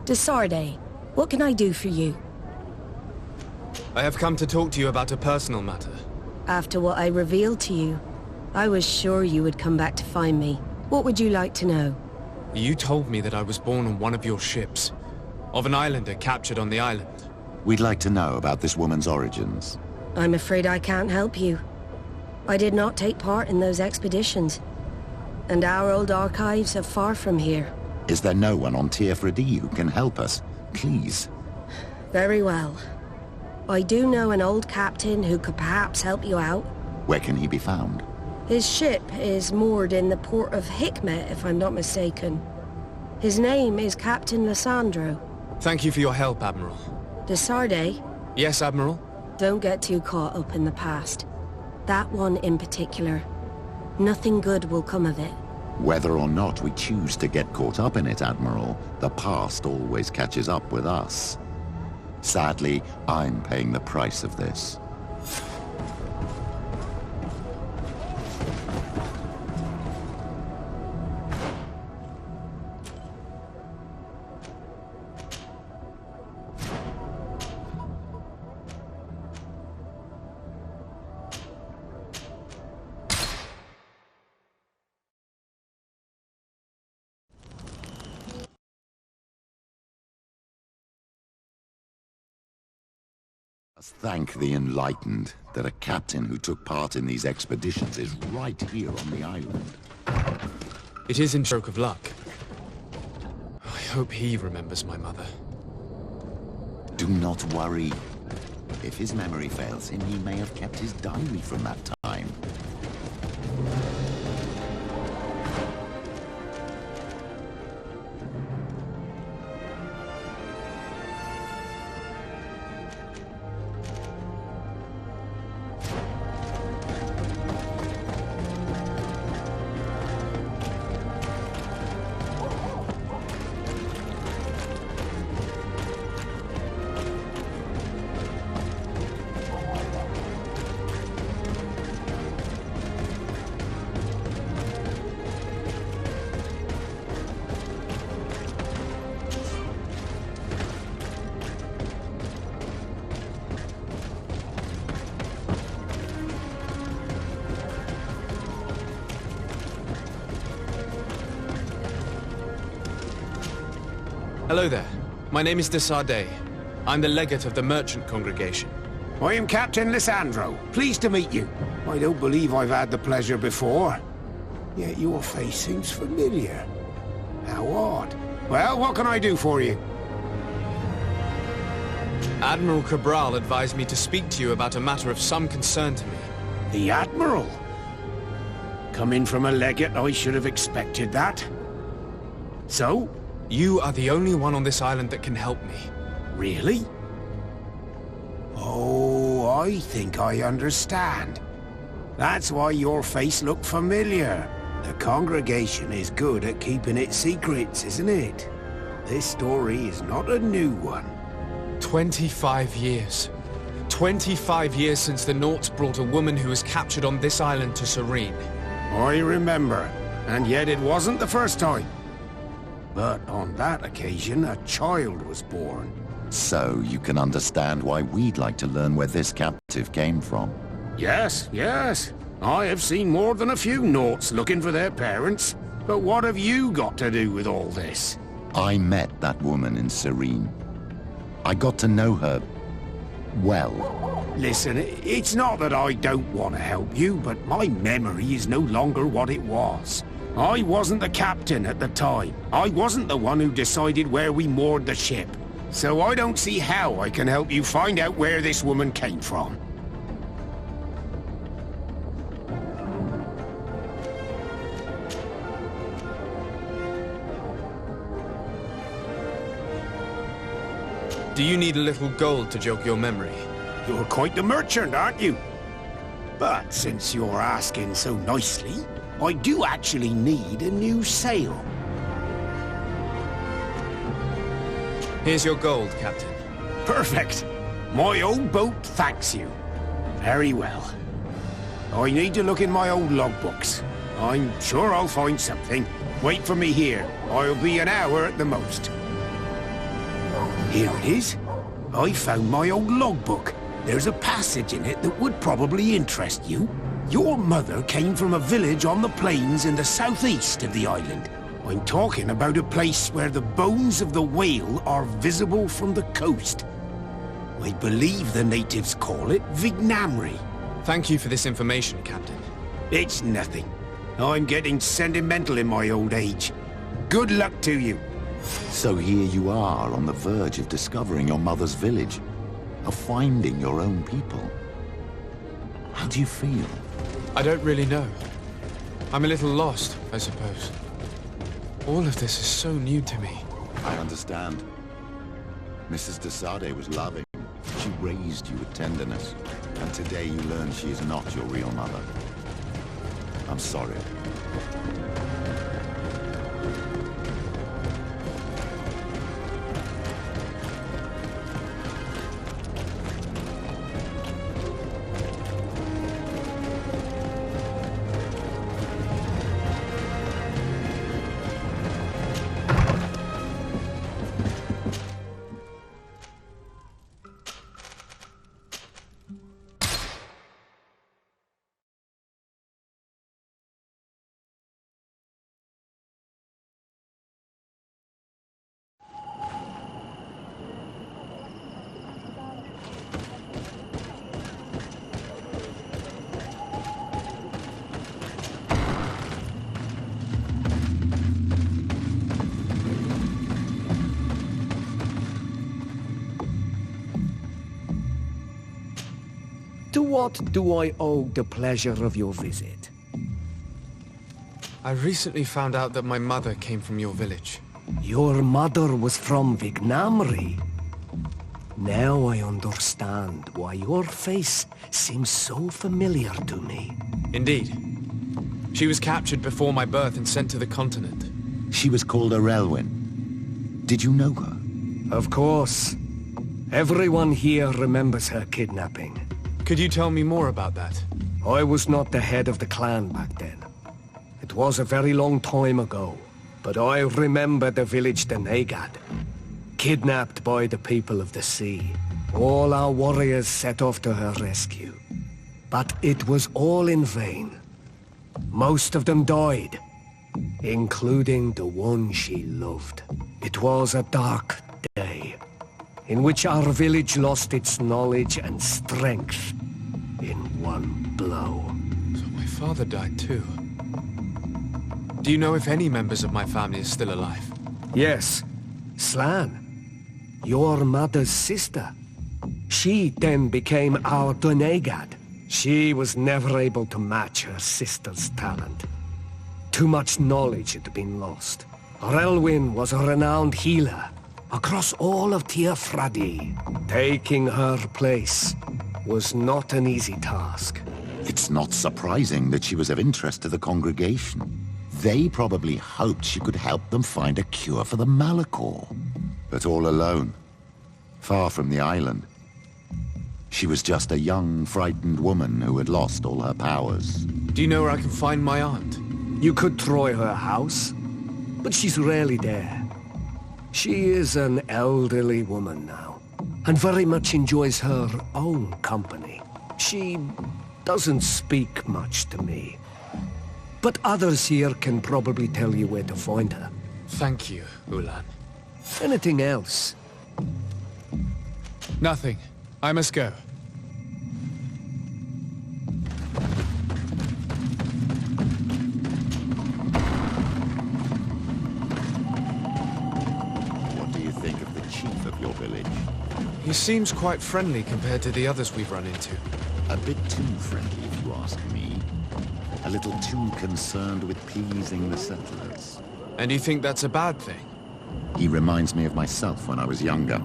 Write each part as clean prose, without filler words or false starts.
Desarde, what can I do for you? I have come to talk to you about a personal matter. After what I revealed to you, I was sure you would come back to find me. What would you like to know? You told me that I was born on one of your ships, of an islander captured on the island. We'd like to know about this woman's origins. I'm afraid I can't help you. I did not take part in those expeditions, and our old archives are far from here. Is there no one on Tier 3D who can help us? Please. Very well. I do know an old captain who could perhaps help you out. Where can he be found? His ship is moored in the port of Hikmet, if I'm not mistaken. His name is Captain Lissandro. Thank you for your help, Admiral. Desarde? Yes, Admiral? Don't get too caught up in the past. That one in particular. Nothing good will come of it. Whether or not we choose to get caught up in it, Admiral, the past always catches up with us. Sadly, I'm paying the price of this. Thank the Enlightened that a captain who took part in these expeditions is right here on the island. It is in stroke of luck. I hope he remembers my mother. Do not worry. If his memory fails him, he may have kept his diary from that time. Hello there. My name is Desarde. I'm the legate of the merchant congregation. I am Captain Lissandro. Pleased to meet you. I don't believe I've had the pleasure before. Yet your face seems familiar. How odd. Well, what can I do for you? Admiral Cabral advised me to speak to you about a matter of some concern to me. The Admiral? Coming from a legate, I should have expected that. So? You are the only one on this island that can help me. Really? Oh, I think I understand. That's why your face looked familiar. The congregation is good at keeping its secrets, isn't it? This story is not a new one. 25 years. 25 years since the Nauts brought a woman who was captured on this island to Serene. I remember, and yet it wasn't the first time. But on that occasion, a child was born. So you can understand why we'd like to learn where this captive came from. Yes, yes. I have seen more than a few Nauts looking for their parents. But what have you got to do with all this? I met that woman in Serene. I got to know her well. Listen, it's not that I don't want to help you, but my memory is no longer what it was. I wasn't the captain at the time. I wasn't the one who decided where we moored the ship. So I don't see how I can help you find out where this woman came from. Do you need a little gold to jog your memory? You're quite the merchant, aren't you? But since you're asking so nicely, I do actually need a new sail. Here's your gold, Captain. Perfect. My old boat thanks you. Very well. I need to look in my old logbooks. I'm sure I'll find something. Wait for me here. I'll be an hour at the most. Here it is. I found my old logbook. There's a passage in it that would probably interest you. Your mother came from a village on the plains in the southeast of the island. I'm talking about a place where the bones of the whale are visible from the coast. I believe the natives call it Vignamri. Thank you for this information, Captain. It's nothing. I'm getting sentimental in my old age. Good luck to you. So here you are on the verge of discovering your mother's village, of finding your own people. How do you feel? I don't really know. I'm a little lost, I suppose. All of this is so new to me. I understand. Mrs. de Sade was loving. She raised you with tenderness, and today you learn she is not your real mother. I'm sorry. To what do I owe the pleasure of your visit? I recently found out that my mother came from your village. Your mother was from Vignamri. Now I understand why your face seems so familiar to me. Indeed. She was captured before my birth and sent to the continent. She was called Arelwyn. Did you know her? Of course. Everyone here remembers her kidnapping. Could you tell me more about that? I was not the head of the clan back then. It was a very long time ago, but I remember the village Denegad, kidnapped by the people of the sea. All our warriors set off to her rescue, but it was all in vain. Most of them died, including the one she loved. It was a dark day, in which our village lost its knowledge and strength in one blow. So my father died too. Do you know if any members of my family are still alive? Yes, Slan, your mother's sister. She then became our Donegad. She was never able to match her sister's talent. Too much knowledge had been lost. Arelwyn was a renowned healer across all of Tiafradi. Taking her place was not an easy task. It's not surprising that she was of interest to the congregation. They probably hoped she could help them find a cure for the Malachor. But all alone, far from the island. She was just a young, frightened woman who had lost all her powers. Do you know where I can find my aunt? You could try her house, but she's rarely there. She is an elderly woman now, and very much enjoys her own company. She doesn't speak much to me, but others here can probably tell you where to find her. Thank you, Ulan. Anything else? Nothing. I must go. What do you think of the chief of your village? He seems quite friendly compared to the others we've run into. A bit too friendly, if you ask me. A little too concerned with pleasing the settlers. And you think that's a bad thing? He reminds me of myself when I was younger.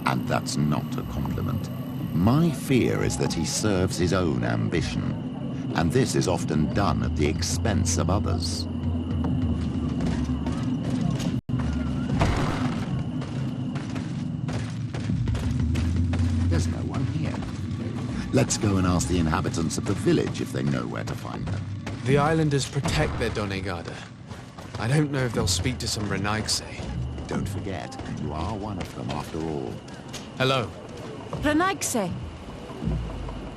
And that's not a compliment. My fear is that he serves his own ambition. And this is often done at the expense of others. There's no one here. Let's go and ask the inhabitants of the village if they know where to find her. The islanders protect their Donegada. I don't know if they'll speak to some Renaigse. Don't forget, you are one of them after all. Hello. Renaigse.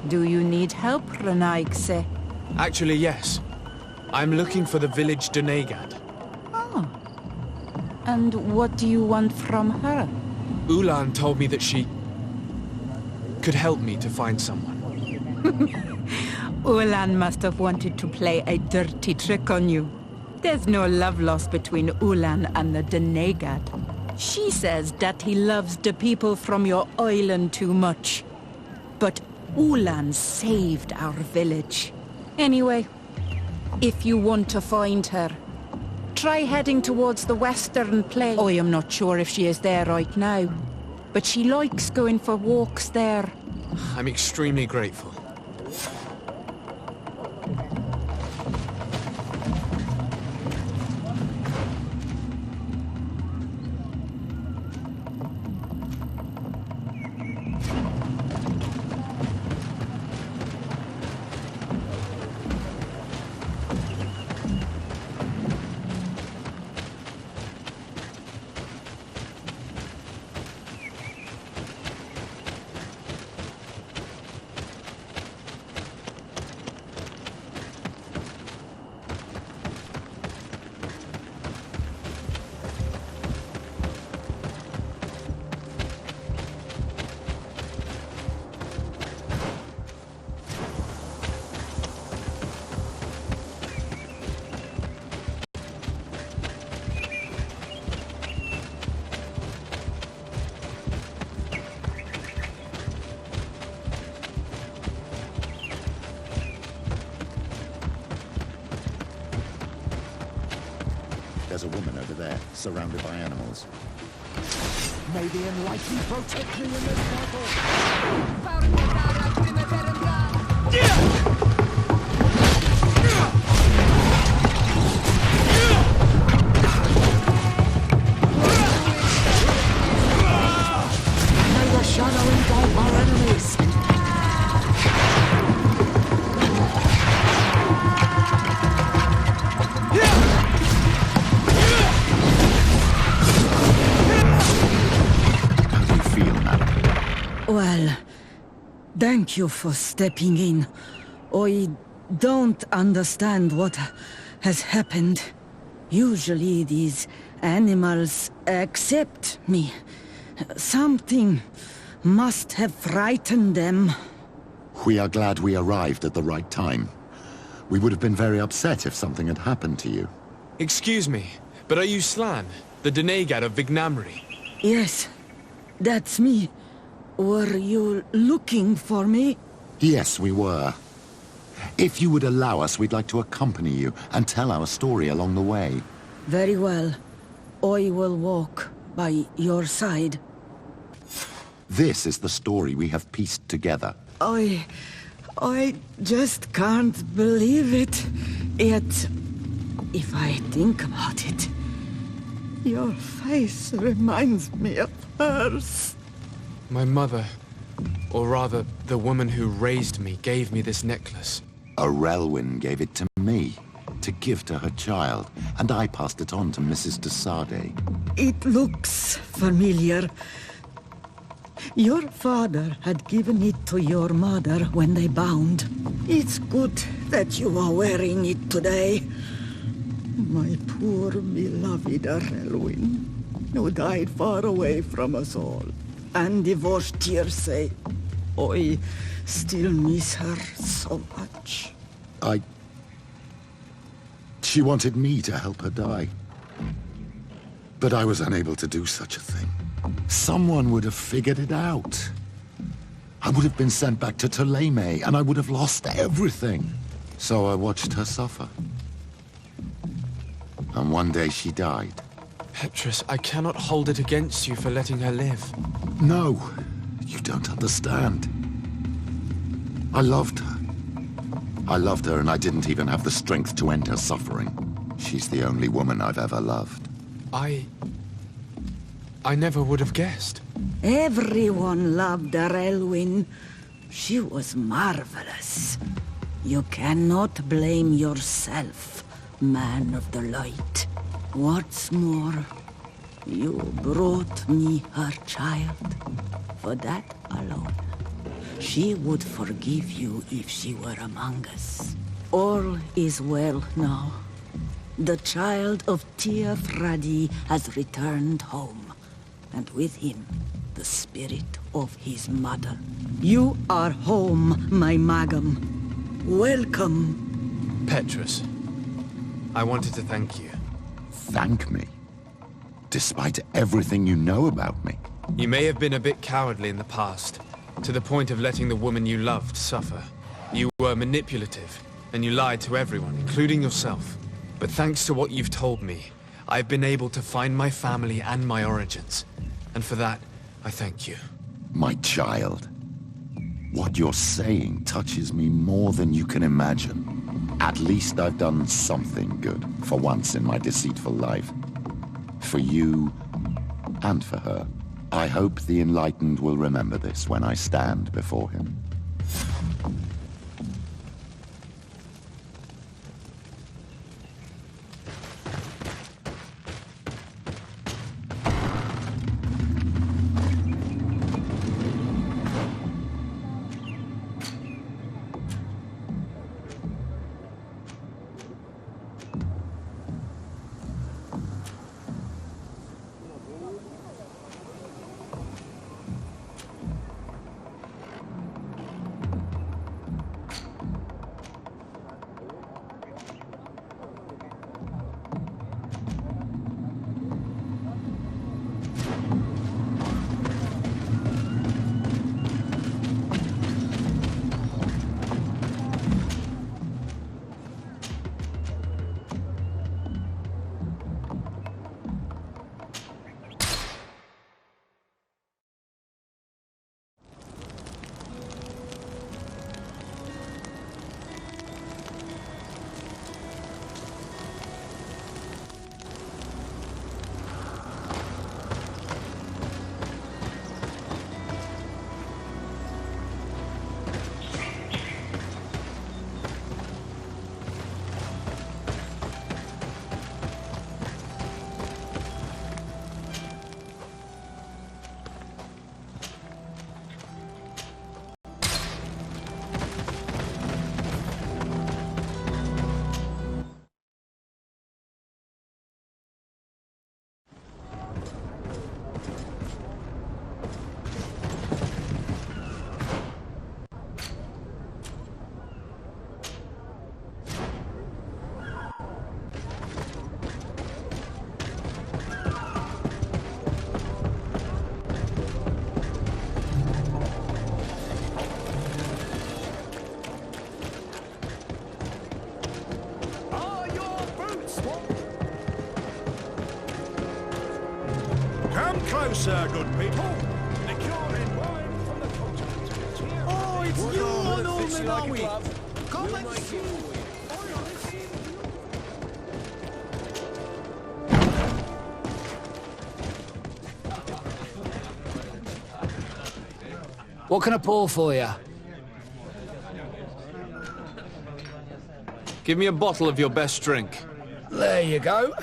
Do you need help, Renaigse? Actually, yes. I'm looking for the village Donegad. Oh. And what do you want from her? Ulan told me that she could help me to find someone. Ulan must have wanted to play a dirty trick on you. There's no love lost between Ulan and the Donegad. She says that he loves the people from your island too much. But Ulan saved our village. Anyway, if you want to find her, try heading towards the western plain. I am not sure if she is there right now, but she likes going for walks there. I'm extremely grateful. There's a woman over there, surrounded by animals. May the enlightened protect me in this battle! May the shadow engulf our enemies! Well, thank you for stepping in. I don't understand what has happened. Usually these animals accept me. Something must have frightened them. We are glad we arrived at the right time. We would have been very upset if something had happened to you. Excuse me, but are you Slan, the Donegad of Vignamri? Yes, that's me. Were you looking for me? Yes, we were. If you would allow us, we'd like to accompany you and tell our story along the way. Very well. I will walk by your side. This is the story we have pieced together. I just can't believe it. Yet, if I think about it, your face reminds me of hers. My mother, or rather, the woman who raised me, gave me this necklace. Relwyn gave it to me, to give to her child, and I passed it on to Mrs. de Sade. It looks familiar. Your father had given it to your mother when they bound. It's good that you are wearing it today. My poor beloved Relwyn, who died far away from us all. And divorced Tirce. I still miss her so much. She wanted me to help her die. But I was unable to do such a thing. Someone would have figured it out. I would have been sent back to Ptolemy, and I would have lost everything. So I watched her suffer. And one day she died. Petrus, I cannot hold it against you for letting her live. No, you don't understand. I loved her. I loved her, and I didn't even have the strength to end her suffering. She's the only woman I've ever loved. I never would have guessed. Everyone loved Relwyn. She was marvelous. You cannot blame yourself, man of the light. What's more, You brought me her child. For that alone, she would forgive you if she were among us. All is well now. The child of Tia Fradi has returned home, and with him, the spirit of his mother. You are home, my Magam. Welcome. Petrus, I wanted to thank you. Thank me? Despite everything you know about me? You may have been a bit cowardly in the past, to the point of letting the woman you loved suffer. You were manipulative, and you lied to everyone, including yourself. But thanks to what you've told me, I've been able to find my family and my origins. And for that, I thank you. My child. What you're saying touches me more than you can imagine. At least I've done something good, for once in my deceitful life. For you, and for her. I hope the Enlightened will remember this when I stand before him. Come closer, good people. Liqueur wine from the continent. Oh, it's you, old Malawi. Come and see. What can I pour for you? Give me a bottle of your best drink. There you go.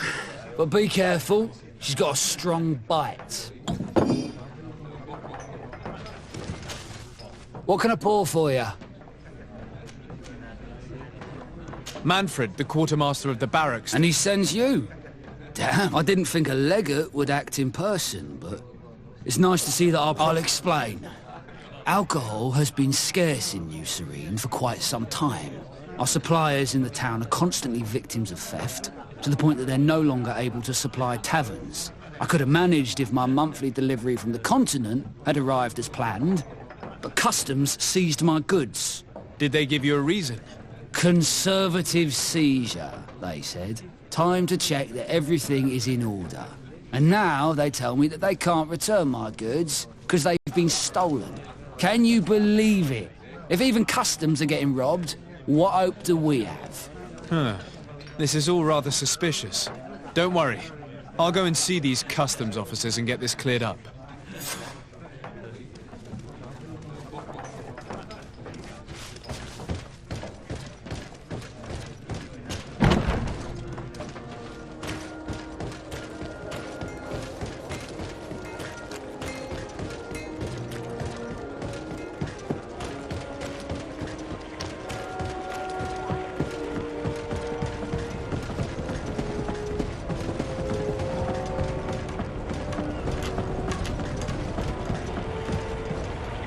But be careful. She's got a strong bite. What can I pour for you? Manfred, the quartermaster of the barracks. And he sends you? Damn, I didn't think a legate would act in person, but it's nice to see that I'll explain. Alcohol has been scarce in New Serene for quite some time. Our suppliers in the town are constantly victims of theft, to the point that they're no longer able to supply taverns. I could have managed if my monthly delivery from the continent had arrived as planned, but customs seized my goods. Did they give you a reason? Conservative seizure, they said. Time to check that everything is in order. And now they tell me that they can't return my goods because they've been stolen. Can you believe it? If even customs are getting robbed, what hope do we have? Huh. This is all rather suspicious. Don't worry. I'll go and see these customs officers and get this cleared up.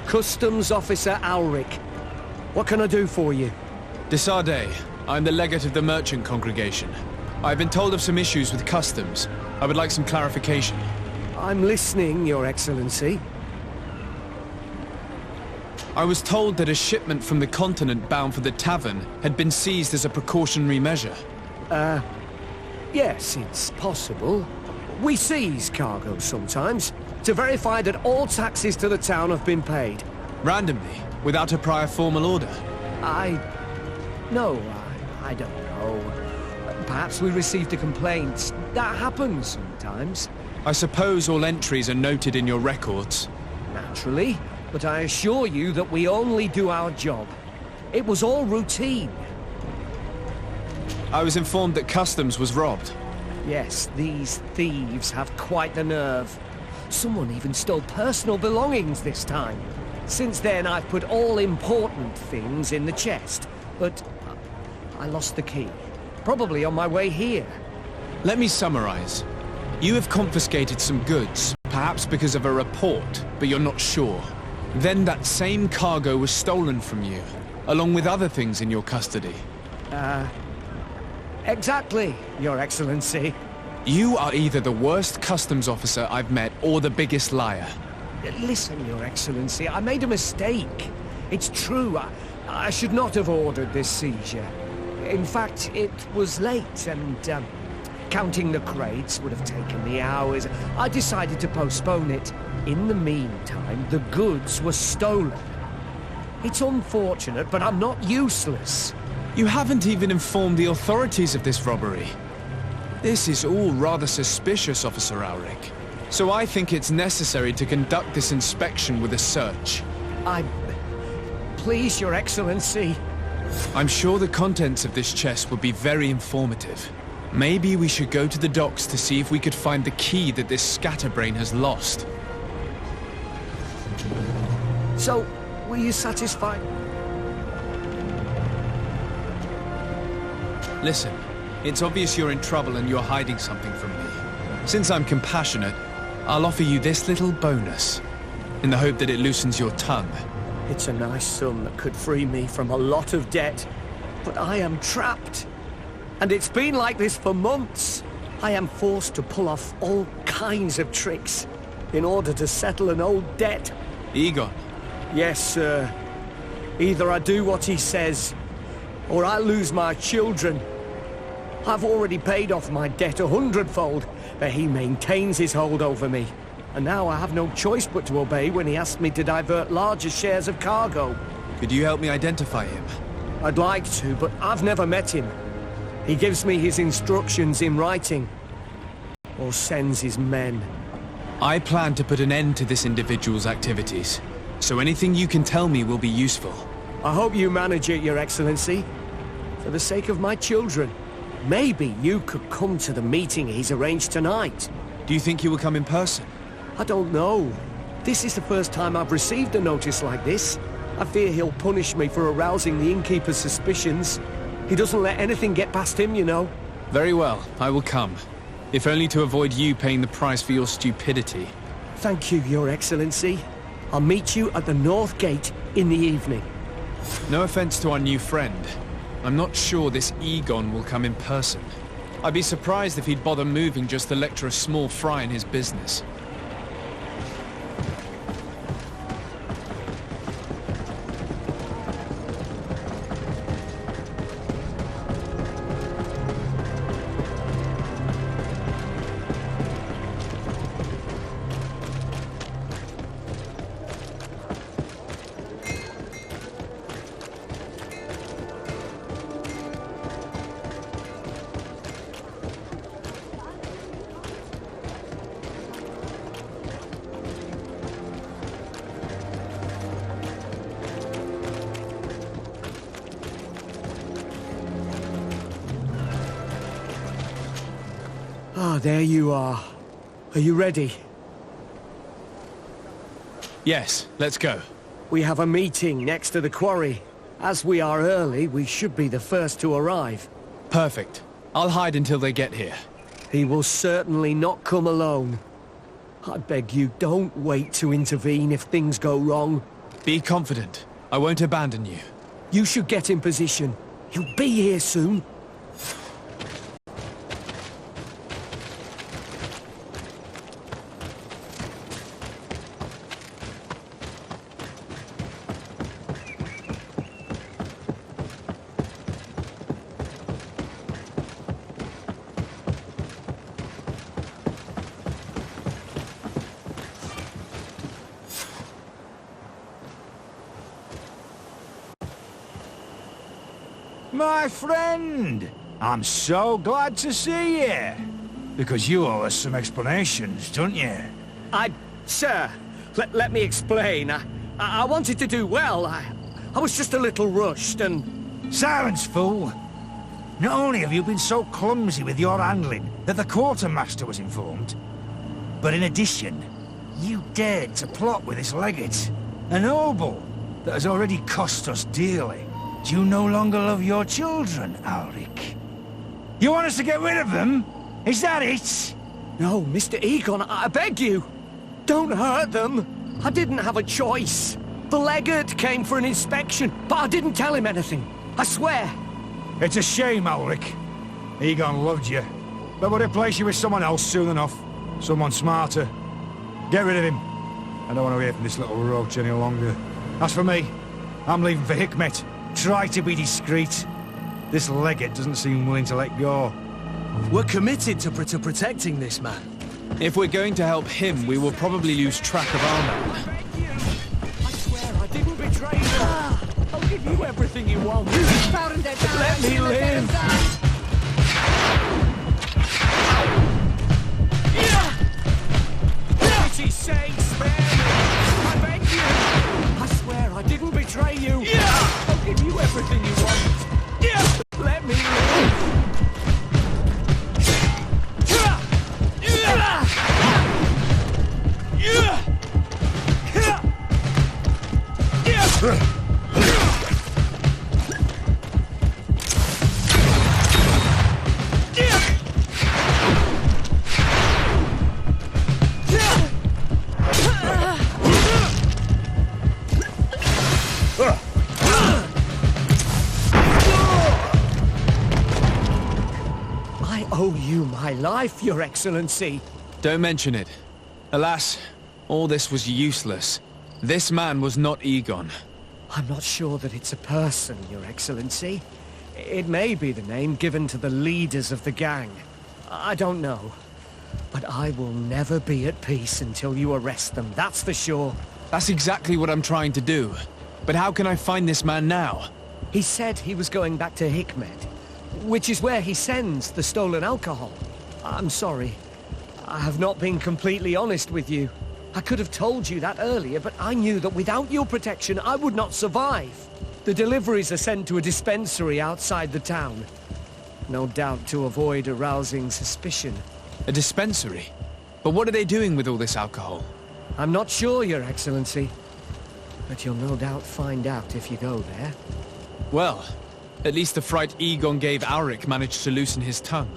Customs Officer Alric. What can I do for you? Desarde, I'm the legate of the merchant congregation. I've been told of some issues with customs. I would like some clarification. I'm listening, Your Excellency. I was told that a shipment from the continent bound for the tavern had been seized as a precautionary measure. Yes, it's possible. We seize cargo sometimes, to verify that all taxes to the town have been paid. Randomly, without a prior formal order. No, I don't know. Perhaps we received a complaint. That happens sometimes. I suppose all entries are noted in your records. Naturally, but I assure you that we only do our job. It was all routine. I was informed that customs was robbed. Yes, these thieves have quite the nerve. Someone even stole personal belongings this time. Since then, I've put all important things in the chest, but I lost the key. Probably on my way here. Let me summarize. You have confiscated some goods, perhaps because of a report, but you're not sure. Then that same cargo was stolen from you, along with other things in your custody. Exactly, Your Excellency. You are either the worst customs officer I've met or the biggest liar. Listen, Your Excellency, I made a mistake. It's true, I should not have ordered this seizure. In fact, it was late and, counting the crates would have taken me hours. I decided to postpone it. In the meantime, the goods were stolen. It's unfortunate, but I'm not useless. You haven't even informed the authorities of this robbery. This is all rather suspicious, Officer Alric. So I think it's necessary to conduct this inspection with a search. Please, Your Excellency. I'm sure the contents of this chest would be very informative. Maybe we should go to the docks to see if we could find the key that this scatterbrain has lost. So, were you satisfied? Listen, it's obvious you're in trouble and you're hiding something from me. Since I'm compassionate, I'll offer you this little bonus, in the hope that it loosens your tongue. It's a nice sum that could free me from a lot of debt, but I am trapped. And it's been like this for months. I am forced to pull off all kinds of tricks in order to settle an old debt. Egon? Yes, sir. Either I do what he says, or I lose my children. I've already paid off my debt 100-fold, but he maintains his hold over me. And now I have no choice but to obey when he asks me to divert larger shares of cargo. Could you help me identify him? I'd like to, but I've never met him. He gives me his instructions in writing, or sends his men. I plan to put an end to this individual's activities, so anything you can tell me will be useful. I hope you manage it, Your Excellency. For the sake of my children, maybe you could come to the meeting he's arranged tonight. Do you think he will come in person? I don't know. This is the first time I've received a notice like this. I fear he'll punish me for arousing the innkeeper's suspicions. He doesn't let anything get past him, you know. Very well, I will come. If only to avoid you paying the price for your stupidity. Thank you, Your Excellency. I'll meet you at the North Gate in the evening. No offense to our new friend. I'm not sure this Egon will come in person. I'd be surprised if he'd bother moving just to lecture a small fry in his business. Ah, there you are. Are you ready? Yes, let's go. We have a meeting next to the quarry. As we are early, we should be the first to arrive. Perfect. I'll hide until they get here. He will certainly not come alone. I beg you, don't wait to intervene if things go wrong. Be confident. I won't abandon you. You should get in position. He'll be here soon. My friend! I'm so glad to see you. Because you owe us some explanations, don't you? Sir, let me explain. I wanted to do well. I was just a little rushed and... Silence, fool! Not only have you been so clumsy with your handling that the quartermaster was informed, but in addition, you dared to plot with this legate, a noble that has already cost us dearly. Do you no longer love your children, Alric? You want us to get rid of them? Is that it? No, Mr. Egon, I beg you. Don't hurt them. I didn't have a choice. The legate came for an inspection, but I didn't tell him anything. I swear. It's a shame, Alric. Egon loved you, but would replace you with someone else soon enough. Someone smarter. Get rid of him. I don't want to hear from this little roach any longer. As for me, I'm leaving for Hikmet. Try to be discreet. This legate doesn't seem willing to let go. We're committed to protecting this man. If we're going to help him, we will probably lose track of our man. I swear I didn't betray you. I'll give you everything you want. Let me live. Pretty say, spare me. I beg you. I swear I didn't betray you. I'll give you everything you want. Let me live. I owe you my life, Your Excellency. Don't mention it. Alas, all this was useless. This man was not Egon. I'm not sure that it's a person, Your Excellency. It may be the name given to the leaders of the gang. I don't know. But I will never be at peace until you arrest them, that's for sure. That's exactly what I'm trying to do. But how can I find this man now? He said he was going back to Hikmet, which is where he sends the stolen alcohol. I'm sorry. I have not been completely honest with you. I could have told you that earlier, but I knew that without your protection, I would not survive. The deliveries are sent to a dispensary outside the town. No doubt to avoid arousing suspicion. A dispensary? But what are they doing with all this alcohol? I'm not sure, Your Excellency. But you'll no doubt find out if you go there. Well, at least the fright Egon gave Auric managed to loosen his tongue.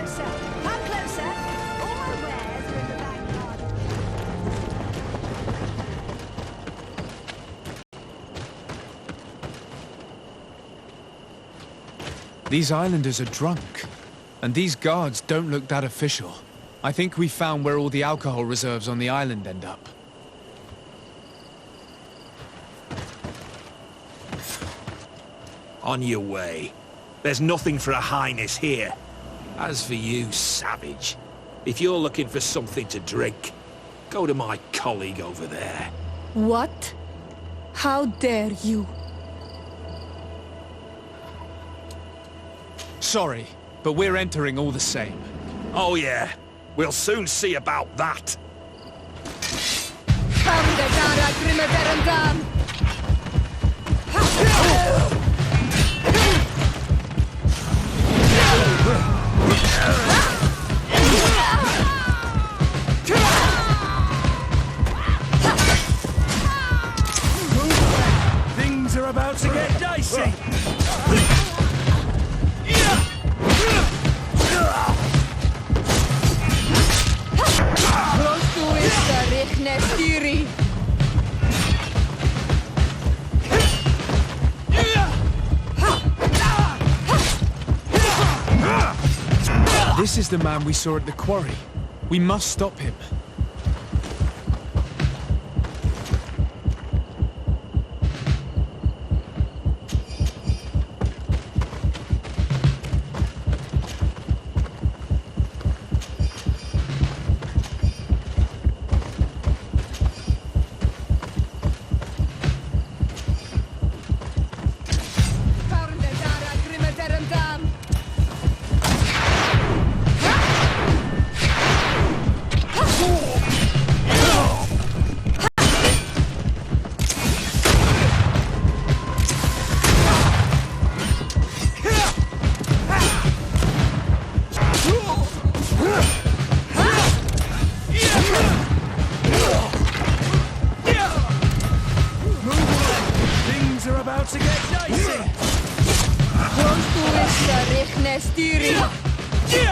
closer! Come closer! All my wares are in the back garden. These islanders are drunk. And these guards don't look that official. I think we found where all the alcohol reserves on the island end up. On your way. There's nothing for a highness here. As for you, savage, if you're looking for something to drink, go to my colleague over there. What? How dare you? Sorry, but we're entering all the same. Oh yeah, we'll soon see about that. Things are about to get dicey. This is the man we saw at the quarry. We must stop him.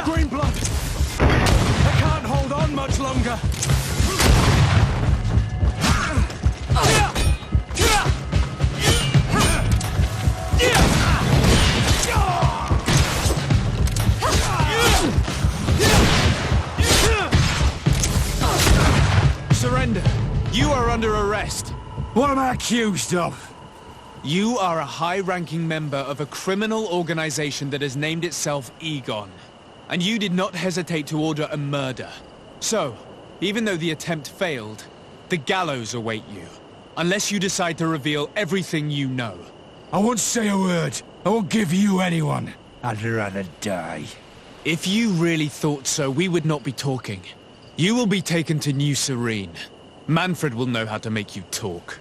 Green blood! I can't hold on much longer! Surrender. You are under arrest. What am I accused of? You are a high-ranking member of a criminal organization that has named itself Egon. And you did not hesitate to order a murder. So, even though the attempt failed, the gallows await you. Unless you decide to reveal everything you know. I won't say a word. I won't give you anyone. I'd rather die. If you really thought so, we would not be talking. You will be taken to New Serene. Manfred will know how to make you talk.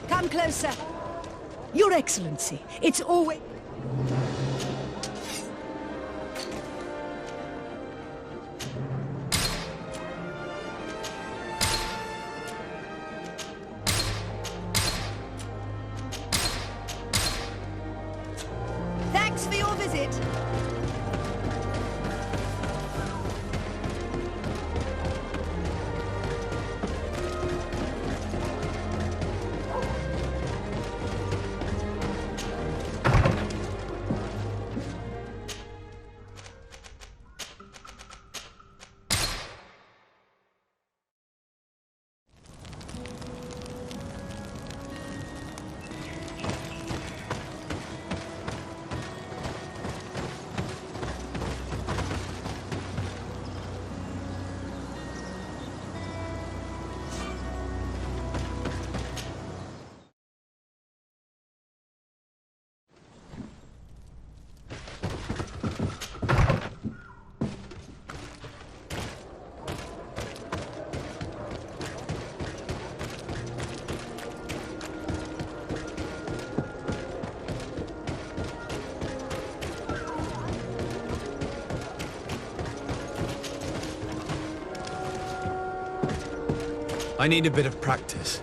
Come closer. Your Excellency, it's always... Thanks for your visit. I need a bit of practice.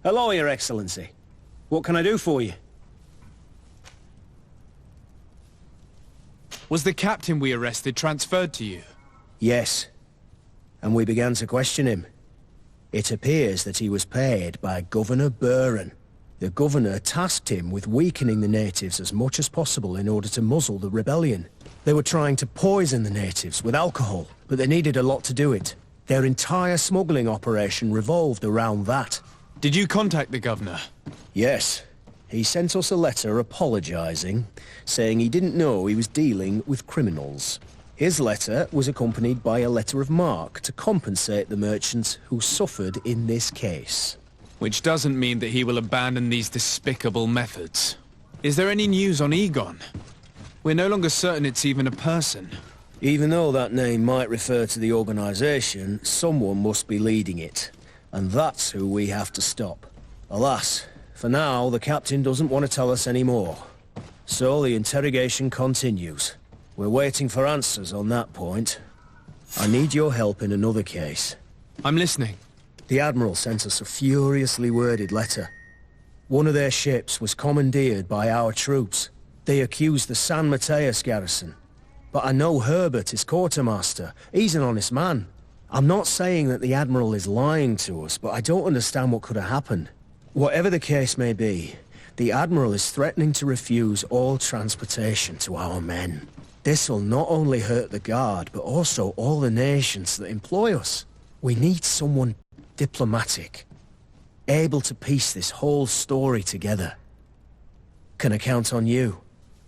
Hello, Your Excellency. What can I do for you? Was the captain we arrested transferred to you? Yes. And we began to question him. It appears that he was paid by Governor Buren. The governor tasked him with weakening the natives as much as possible in order to muzzle the rebellion. They were trying to poison the natives with alcohol, but they needed a lot to do it. Their entire smuggling operation revolved around that. Did you contact the governor? Yes. He sent us a letter apologizing, saying he didn't know he was dealing with criminals. His letter was accompanied by a letter of marque to compensate the merchants who suffered in this case. Which doesn't mean that he will abandon these despicable methods. Is there any news on Egon? We're no longer certain it's even a person. Even though that name might refer to the organization, someone must be leading it. And that's who we have to stop. Alas, for now, the captain doesn't want to tell us any more. So the interrogation continues. We're waiting for answers on that point. I need your help in another case. I'm listening. The Admiral sent us a furiously worded letter. One of their ships was commandeered by our troops. They accused the San Mateus garrison. But I know Herbert is quartermaster. He's an honest man. I'm not saying that the Admiral is lying to us, but I don't understand what could have happened. Whatever the case may be, the Admiral is threatening to refuse all transportation to our men. This will not only hurt the Guard, but also all the nations that employ us. We need someone diplomatic, able to piece this whole story together. Can I count on you?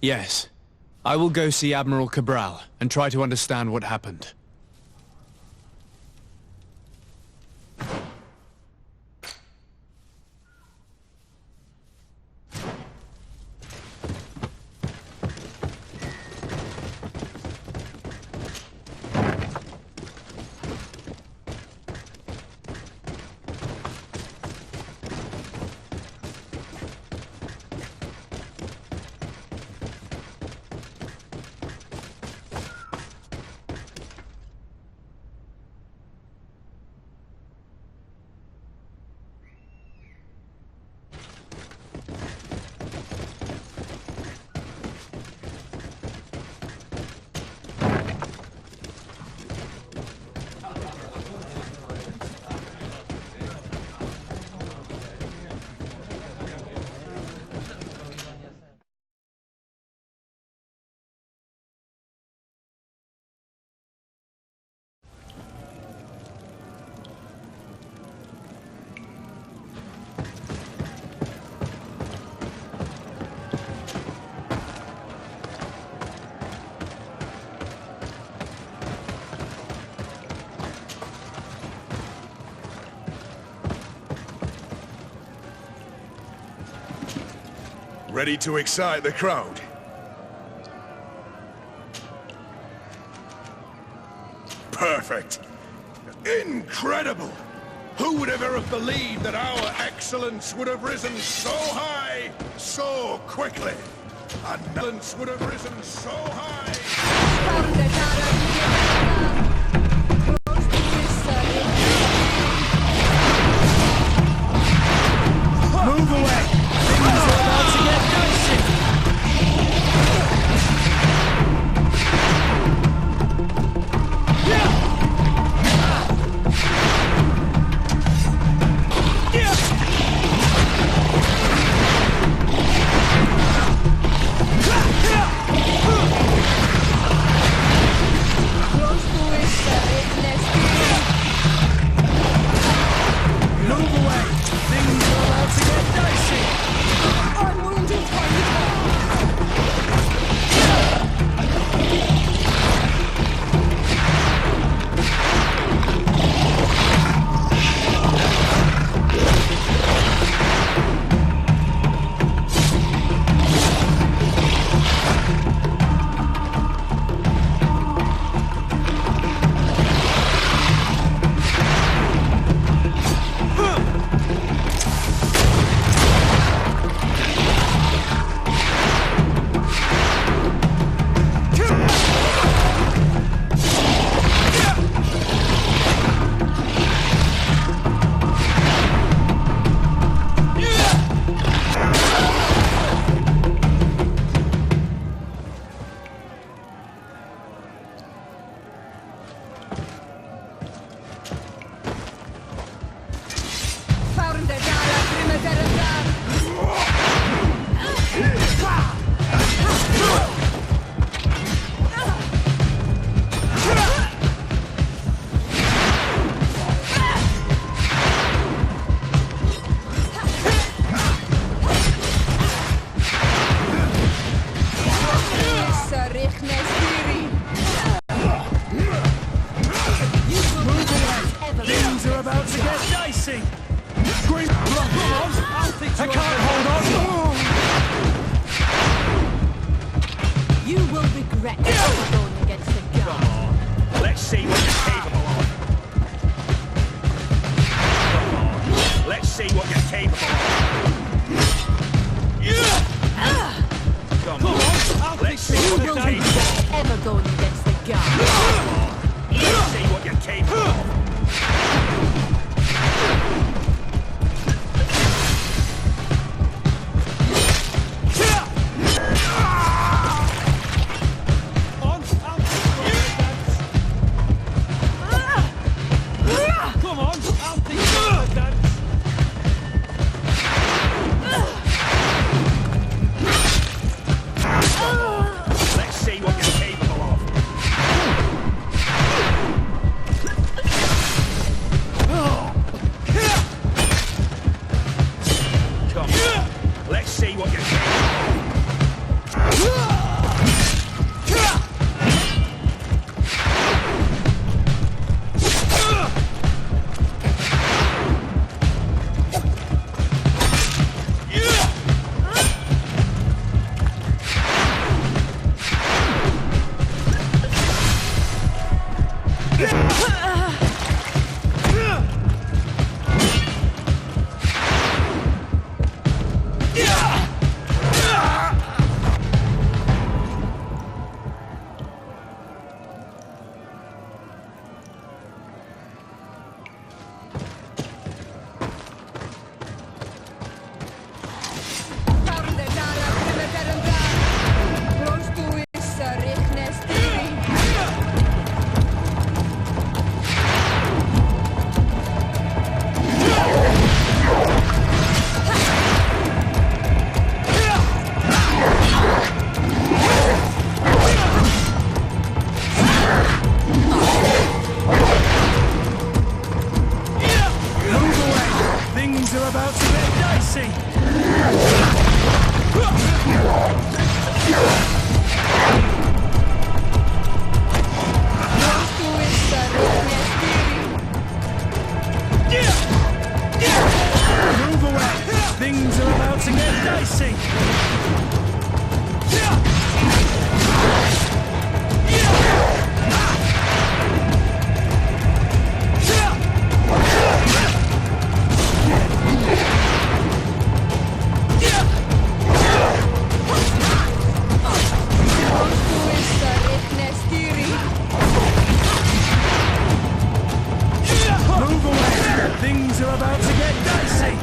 Yes. I will go see Admiral Cabral and try to understand what happened. Ready to excite the crowd? Perfect. Incredible! Who would ever have believed that our excellence would have risen so high, so quickly? And excellence would have risen so high... Move away! Things are about to get dicey! Close to his about to get dicey! Move away! Things are about to get dicey! Move away! Things are about to get dicey!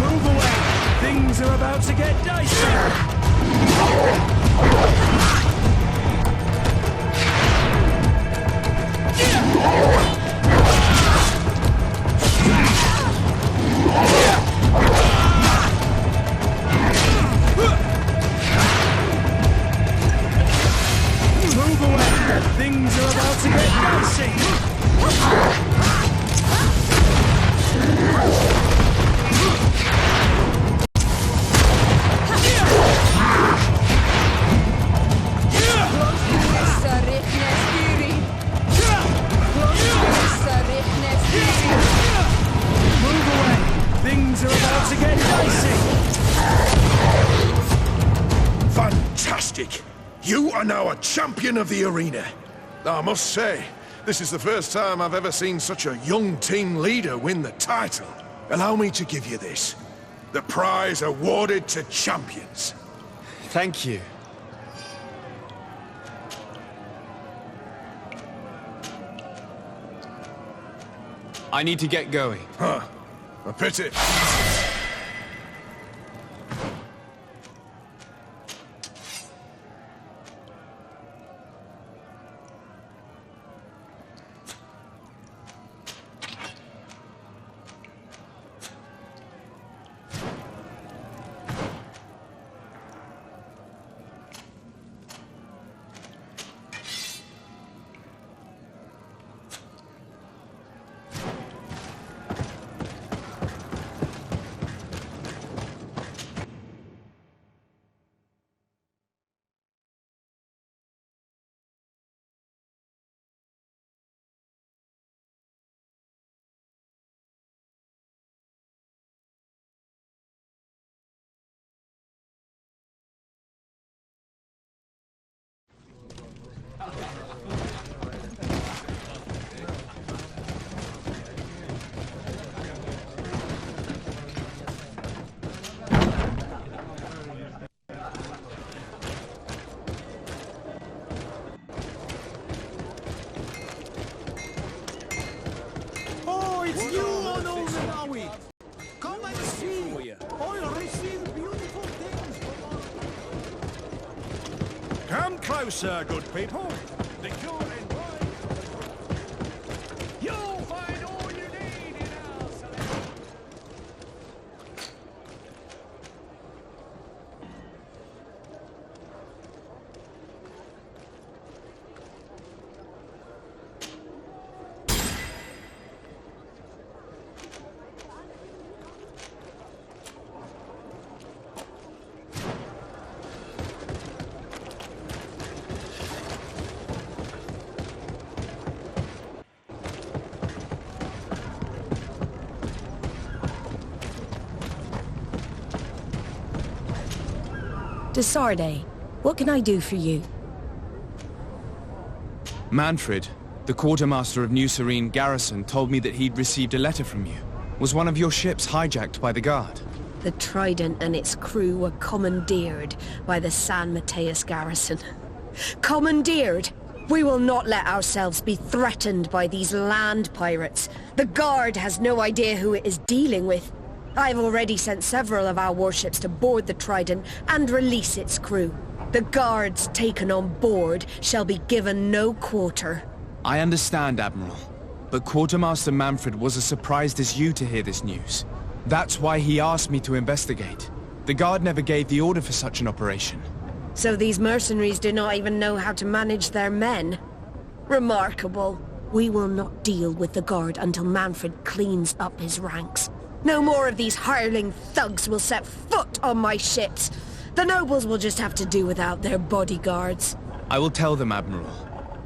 Move away! Things are about to get dicey! Move away! Things are about to get dicey! Move away! Things are about to get dicey! Fantastic! You are now a champion of the arena. I must say, this is the first time I've ever seen such a young team leader win the title. Allow me to give you this. The prize awarded to champions. Thank you. I need to get going. Huh. A pity. Oh, it's you on over Maui! Come and see! I'll receive beautiful things from Come closer, good people. The cure in wine. You'll find all you need in our selection. Desarde, what can I do for you? Manfred, the quartermaster of New Serene Garrison, told me that he'd received a letter from you. Was one of your ships hijacked by the guard? The Trident and its crew were commandeered by the San Mateus Garrison. Commandeered? We will not let ourselves be threatened by these land pirates. The Guard has no idea who it is dealing with. I've already sent several of our warships to board the Trident and release its crew. The Guards taken on board shall be given no quarter. I understand, Admiral. but Quartermaster Manfred was as surprised as you to hear this news. That's why he asked me to investigate. The Guard never gave the order for such an operation. So these mercenaries do not even know how to manage their men? Remarkable. We will not deal with the Guard until Manfred cleans up his ranks. No more of these hireling thugs will set foot on my ships. The nobles will just have to do without their bodyguards. I will tell them, Admiral,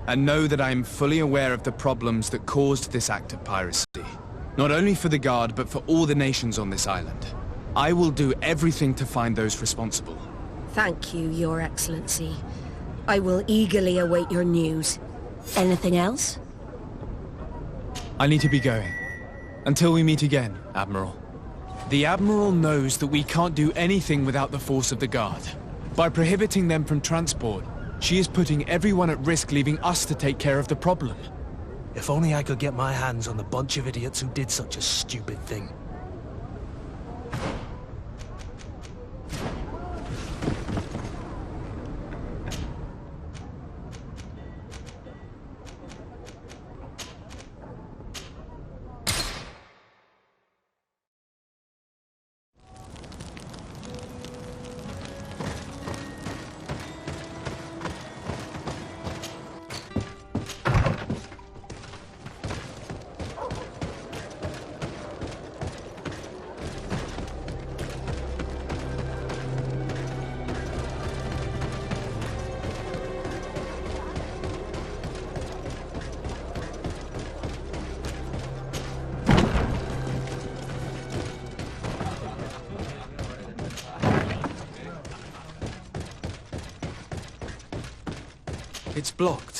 and know that I am fully aware of the problems that caused this act of piracy. Not only for the Guard, but for all the nations on this island. I will do everything to find those responsible. Thank you, Your Excellency. I will eagerly await your news. Anything else? I need to be going. Until we meet again, Admiral. The Admiral knows that we can't do anything without the force of the Guard. By prohibiting them from transport, she is putting everyone at risk, leaving us to take care of the problem. If only I could get my hands on the bunch of idiots who did such a stupid thing. It's blocked.